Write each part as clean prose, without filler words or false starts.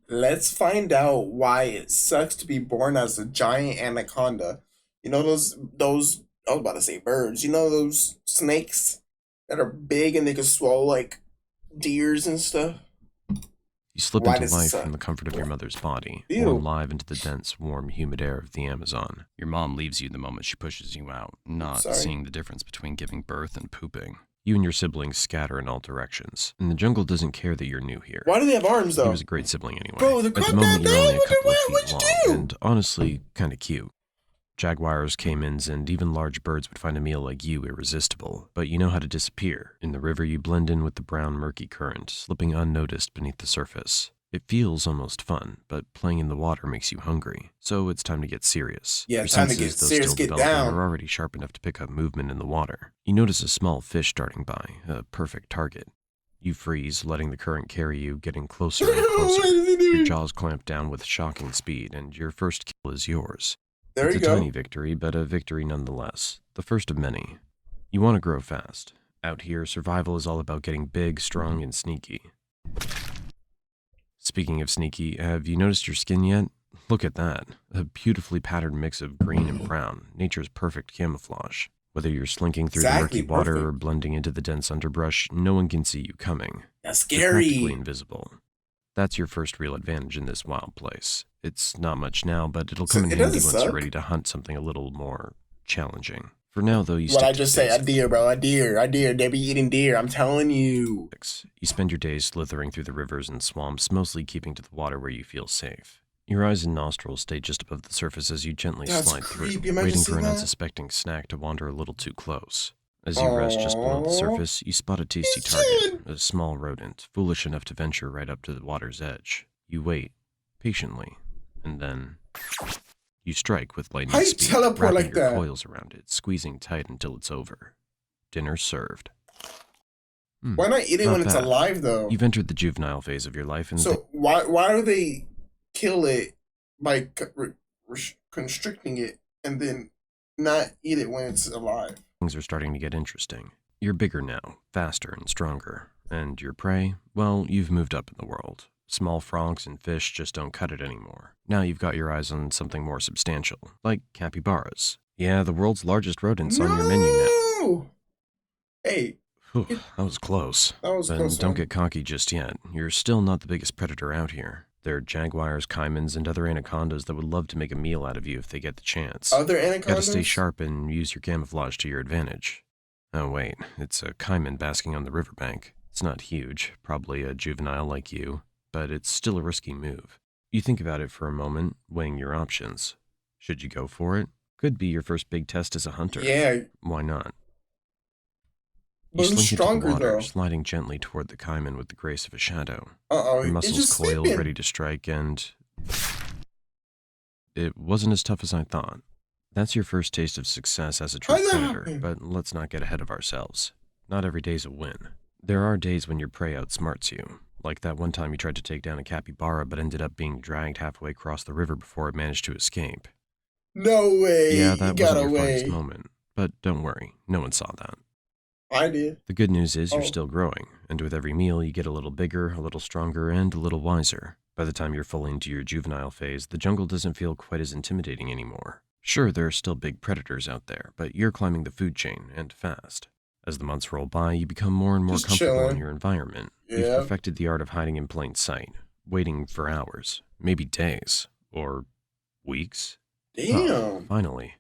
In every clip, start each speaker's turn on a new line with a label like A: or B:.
A: Let's find out why it sucks to be born as a giant anaconda. You know those I was about to say birds. You know those snakes that are big and they can swallow like deers and stuff?
B: You slip
A: Why
B: into
A: does it
B: life from
A: suck?
B: the comfort of your mother's body, born
A: Ew.
B: live into the dense, warm, humid air of the Amazon. Your mom leaves you the moment she pushes you out,
A: Oops,
B: not
A: sorry.
B: seeing the difference between giving birth and pooping. You and your siblings scatter in all directions, and the jungle doesn't care that you're new here.
A: Why do they have arms
B: He was
A: though?
B: a great sibling anyway.
A: Bro, the
B: At the
A: crocodile
B: moment,
A: died.
B: you're only a couple of feet
A: What'd
B: long,
A: you do?
B: and honestly, kinda cute. Jaguars, caimans, and even large birds would find a meal like you irresistible, but you know how to disappear. In the river, you blend in with the brown, murky current, slipping unnoticed beneath the surface. It feels almost fun, but playing in the water makes you hungry, so it's time to get serious.
A: Yeah,
B: Your
A: time to
B: senses,
A: get
B: though
A: serious.
B: still
A: Get
B: developing,
A: down.
B: are already sharp enough to pick up movement in the water. You notice a small fish darting by, a perfect target. You freeze, letting the current carry you, getting closer and
A: What
B: closer.
A: is he
B: Your
A: doing?
B: jaws clamp down with shocking speed, and your first kill is yours.
A: There
B: It's
A: you
B: a tiny
A: go.
B: victory, but a victory nonetheless. The first of many. You want to grow fast. Out here, survival is all about getting big, strong, and sneaky. Speaking of sneaky, have you noticed your skin yet? Look at that. A beautifully patterned mix of green and brown, nature's perfect camouflage. Whether you're slinking through the murky
A: Exactly.
B: water or
A: Perfect.
B: blending into the dense underbrush, no one can see you coming.
A: That's
B: You're practically
A: scary.
B: invisible. That's your first real advantage in this wild place. It's not much now, but it'll
A: So
B: come in
A: it doesn't
B: handy once you're
A: suck.
B: ready to hunt something a little more challenging. For now, though, you
A: What
B: stick
A: I
B: to the
A: just say, a
B: basics.
A: deer, bro, a deer, a deer. They be eating deer. I'm telling you.
B: You spend your days slithering through the rivers and swamps, mostly keeping to the water where you feel safe. Your eyes and nostrils stay just above the surface as you gently
A: That's
B: slide through,
A: creepy. Imagine
B: waiting for
A: seeing
B: an
A: that.
B: unsuspecting snack to wander a little too close. As you rest just below the
A: Oh,
B: surface, you spot a tasty
A: he's
B: target,
A: chilling.
B: a small rodent, foolish enough to venture right up to the water's edge. You wait, patiently, and then you strike with
A: How
B: lightning
A: you
B: speed,
A: teleport
B: wrapping
A: like
B: your
A: that?
B: coils around it, squeezing tight until it's over. Dinner served.
A: Why not eat it when
B: Not
A: it's
B: bad.
A: alive though?
B: You've entered the juvenile phase of your life, and
A: So why do they kill it by constricting it and then not eat it when it's alive?
B: things are starting to get interesting. You're bigger now, faster and stronger. And your prey? Well, you've moved up in the world. Small frogs and fish just don't cut it anymore. Now you've got your eyes on something more substantial, like capybaras. Yeah, the world's largest rodents on your menu now.
A: No. Hey,
B: Whew,
A: it,
B: that was close.
A: that was a
B: But
A: close
B: don't
A: one.
B: get cocky just yet. You're still not the biggest predator out here. There are jaguars, caimans, and other anacondas that would love to make a meal out of you if they get the chance.
A: Other
B: Gotta stay
A: anacondas?
B: sharp and use your camouflage to your advantage. Oh wait, it's a caiman basking on the riverbank. It's not huge, probably a juvenile like you, but it's still a risky move. You think about it for a moment, weighing your options. Should you go for it? Could be your first big test as a hunter.
A: Yeah,
B: Why not? You
A: but who's
B: slink into the
A: stronger
B: water,
A: though?
B: sliding gently toward the caiman with the grace of a shadow.
A: Uh oh,
B: Your
A: it's
B: muscles
A: just
B: coil,
A: sleeping.
B: ready to strike, and it wasn't as tough as I thought. That's your first taste of success as a
A: How
B: true
A: did that
B: predator,
A: happen?
B: but let's not get ahead of ourselves. Not every day's a win. There are days when your prey outsmarts you, like that one time you tried to take down a capybara but ended up being dragged halfway across the river before it managed to escape.
A: No way,
B: Yeah,
A: you
B: that
A: got
B: wasn't your funniest
A: away.
B: moment, but don't worry, no one saw that.
A: I did.
B: The good news is you're
A: Oh,
B: still growing, and with every meal you get a little bigger, a little stronger, and a little wiser. By the time you're fully into your juvenile phase, the jungle doesn't feel quite as intimidating anymore. Sure, there are still big predators out there, but you're climbing the food chain, and fast. As the months roll by, you become more and more
A: just
B: comfortable in
A: chilling.
B: your environment. You've
A: Yeah.
B: perfected the art of hiding in plain sight, waiting for hours, maybe days, or weeks.
A: Damn.
B: Finally,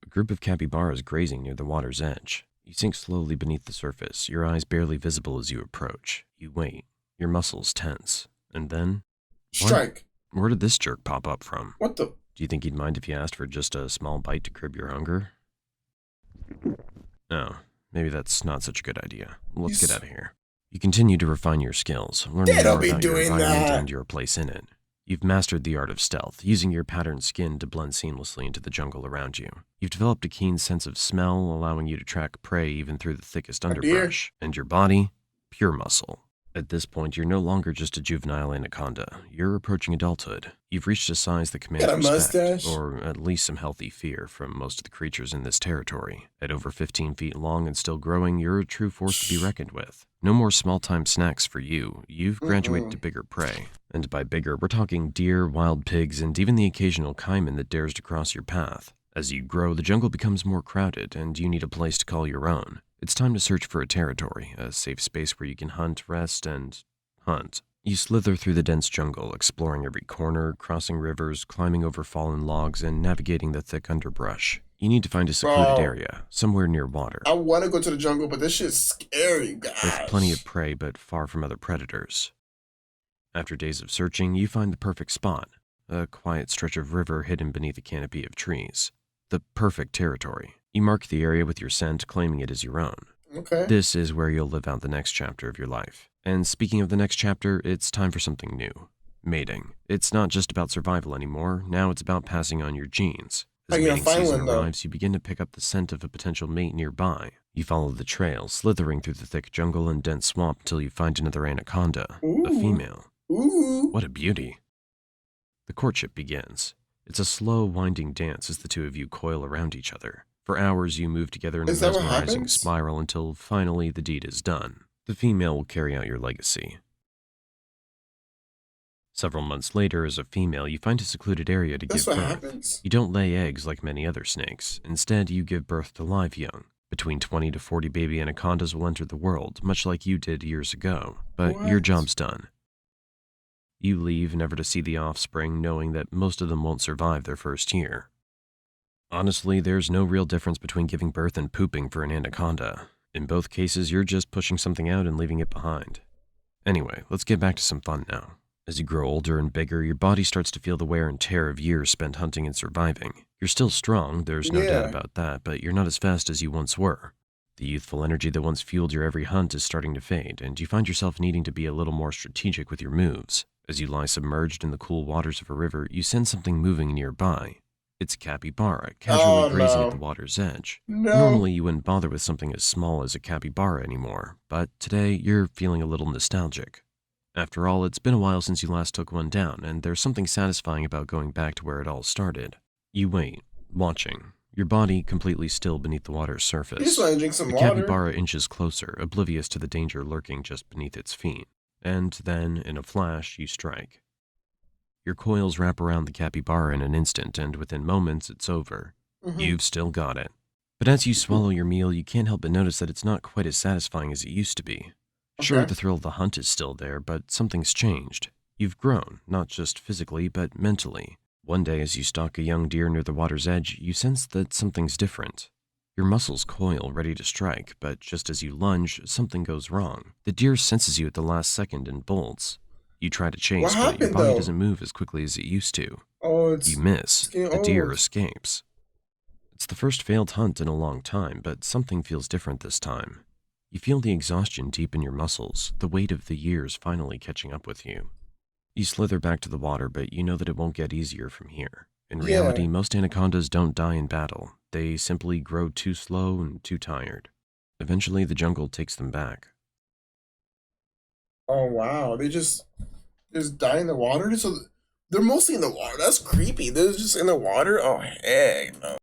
B: a group of capybaras grazing near the water's edge. You sink slowly beneath the surface, your eyes barely visible as you approach. You wait, your muscles tense. And then, what?
A: Strike.
B: Where did this jerk pop up from?
A: What the?
B: Do you think he'd mind if you asked for just a small bite to curb your hunger? No, maybe that's not such a good idea. Let's get
A: He's.
B: out of here. You continue to refine your skills, learning
A: They don't
B: more
A: be
B: about your
A: doing
B: environment
A: that.
B: and your place in it. You've mastered the art of stealth, using your patterned skin to blend seamlessly into the jungle around you. You've developed a keen sense of smell, allowing you to track prey even through the thickest
A: A deer.
B: underbrush. And your body? Pure muscle. At this point, you're no longer just a juvenile anaconda. You're approaching adulthood. You've reached a size that
A: Got
B: commands
A: a
B: respect,
A: mustache.
B: or at least some healthy fear from most of the creatures in this territory. At over 15 feet long and still growing, you're a true force to be reckoned with. No more small-time snacks for you. You've graduated to
A: Mm-mm.
B: bigger prey. And by bigger, we're talking deer, wild pigs, and even the occasional caiman that dares to cross your path. As you grow, the jungle becomes more crowded, and you need a place to call your own. It's time to search for a territory, a safe space where you can hunt, rest, and hunt. You slither through the dense jungle, exploring every corner, crossing rivers, climbing over fallen logs, and navigating the thick underbrush. You need to find a secluded
A: Bro,
B: area, somewhere near water,
A: I want to go to the jungle, but this shit's scary,
B: with plenty of
A: gosh.
B: prey but far from other predators. After days of searching, you find the perfect spot, a quiet stretch of river hidden beneath a canopy of trees. The perfect territory. You mark the area with your scent, claiming it as your own.
A: Okay.
B: This is where you'll live out the next chapter of your life. And speaking of the next chapter, it's time for something new. Mating. It's not just about survival anymore, now it's about passing on your genes.
A: How
B: As
A: you gonna
B: mating
A: find
B: season
A: one though?
B: arrives, you begin to pick up the scent of a potential mate nearby. You follow the trail, slithering through the thick jungle and dense swamp until you find another anaconda, a
A: Ooh,
B: female.
A: ooh.
B: What a beauty. The courtship begins. It's a slow, winding dance as the two of you coil around each other. For hours, you move together in a
A: Is that what
B: mesmerizing
A: happens?
B: spiral until finally the deed is done. The female will carry out your legacy. Several months later, as a female, you find a secluded area to
A: That's
B: give
A: what
B: birth.
A: happens.
B: You don't lay eggs like many other snakes. Instead, you give birth to live young. Between 20 to 40 baby anacondas will enter the world, much like you did years ago. But your
A: What?
B: job's done. You leave never to see the offspring, knowing that most of them won't survive their first year. Honestly, there's no real difference between giving birth and pooping for an anaconda. In both cases, you're just pushing something out and leaving it behind. Anyway, let's get back to some fun now. As you grow older and bigger, your body starts to feel the wear and tear of years spent hunting and surviving. You're still strong, there's no doubt
A: Yeah.
B: about that, but you're not as fast as you once were. The youthful energy that once fueled your every hunt is starting to fade, and you find yourself needing to be a little more strategic with your moves. As you lie submerged in the cool waters of a river, you sense something moving nearby. It's a capybara, casually
A: Oh
B: grazing at the
A: no.
B: water's edge.
A: No.
B: Normally, you wouldn't bother with something as small as a capybara anymore, but today you're feeling a little nostalgic. After all, it's been a while since you last took one down, and there's something satisfying about going back to where it all started. You wait, watching, your body completely still beneath the water's
A: You just
B: surface.
A: want to drink some
B: The
A: water.
B: capybara inches closer, oblivious to the danger lurking just beneath its feet. And then, in a flash, you strike. Your coils wrap around the capybara in an instant, and within moments, it's over.
A: Mm-hmm.
B: You've still got it. But as you swallow your meal, you can't help but notice that it's not quite as satisfying as it used to be. Sure,
A: Okay.
B: the thrill of the hunt is still there, but something's changed. You've grown, not just physically, but mentally. One day, as you stalk a young deer near the water's edge, you sense that something's different. Your muscles coil, ready to strike, but just as you lunge, something goes wrong. The deer senses you at the last second and bolts. You try to
A: What
B: chase, but your
A: happened
B: body
A: though?
B: doesn't move as quickly as it used to.
A: Oh,
B: You
A: it's
B: miss.
A: getting
B: The deer
A: old.
B: escapes. It's the first failed hunt in a long time, but something feels different this time. You feel the exhaustion deep in your muscles, the weight of the years finally catching up with you. You slither back to the water, but you know that it won't get easier from here. In
A: Yeah.
B: reality, most anacondas don't die in battle. They simply grow too slow and too tired. Eventually, the jungle takes them back.
A: Oh wow. They just die in the water. So they're mostly in the water. That's creepy. They're just in the water. Oh heck no.